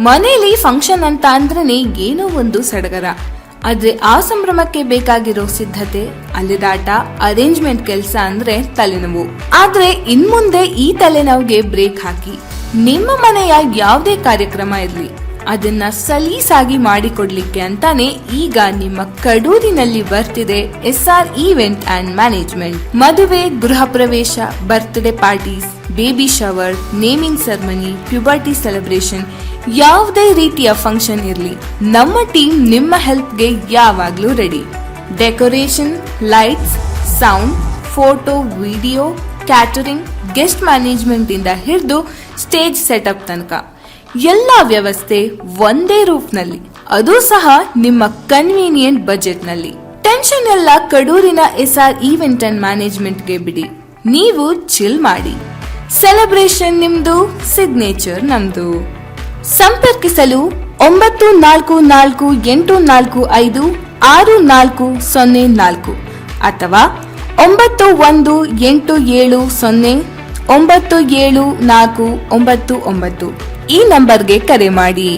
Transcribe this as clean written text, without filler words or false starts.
ಮನೇಲಿ ಫಂಕ್ಷನ್ ಅಂತ ಅಂದ್ರೇನೆ ಏನೋ ಒಂದು ಸಡಗರ. ಆದ್ರೆ ಆ ಸಂಭ್ರಮಕ್ಕೆ ಬೇಕಾಗಿರೋ ಸಿದ್ಧತೆ, ಅಲಿದಾಟ, ಅರೇಂಜ್ಮೆಂಟ್ ಕೆಲಸ ಅಂದ್ರೆ ತಲೆನೋವು. ಆದ್ರೆ ಇನ್ಮುಂದೆ ಈ ತಲೆನೋವಿಗೆ ಬ್ರೇಕ್ ಹಾಕಿ ನಿಮ್ಮ ಮನೆಯ ಯಾವುದೇ ಕಾರ್ಯಕ್ರಮ ಇರ್ಲಿ ಅದನ್ನ ಸಲೀಸಾಗಿ ಮಾಡಿಕೊಡ್ಲಿಕ್ಕೆ ಅಂತಾನೆ ಈಗ ನಿಮ್ಮ ಕಡೂರಿನಲ್ಲಿ ಬರ್ತಿದೆ SR ಈವೆಂಟ್ ಅಂಡ್ ಮ್ಯಾನೇಜ್ಮೆಂಟ್. ಮದುವೆ, ಗೃಹ ಪ್ರವೇಶ, birthday parties, baby shower, naming ceremony, puberty celebration, ಯಾವುದೇ ರೀತಿಯ ಫಂಕ್ಷನ್ ಇರ್ಲಿ ನಮ್ಮ ಟೀಮ್ ನಿಮ್ಮ ಹೆಲ್ಪ್ಗೆ ಯಾವಾಗ್ಲೂ ready. Decoration, lights, sound, photo, video, catering, guest management ಇಂದ ಹಿಡಿದು ಸ್ಟೇಜ್ ಸೆಟಪ್ ತನಕ ಎಲ್ಲಾ ವ್ಯವಸ್ಥೆ ಒಂದೇ ರೂಫ್ನಲ್ಲಿ, ಅದು ಸಹ ನಿಮ್ಮ ಕನ್ವೀನಿಯಂಟ್ ಬಜೆಟ್ ನಲ್ಲಿ. ಟೆನ್ಷನ್ ಎಲ್ಲ ಕಡೂರಿನ SR ಈವೆಂಟ್ ಅಂಡ್ ಮ್ಯಾನೇಜ್ಮೆಂಟ್ಗೆ ಬಿಡಿ, ನೀವು ಚಿಲ್ ಮಾಡಿ. ಸೆಲೆಬ್ರೇಷನ್ ನಿಮ್ದು, ಸಿಗ್ನೇಚರ್ ನಮ್ದು. ಸಂಪರ್ಕಿಸಲು 9448456404 ಅಥವಾ 9187097499 ಈ ನಂಬರ್ಗೆ ಕರೆ ಮಾಡಿ.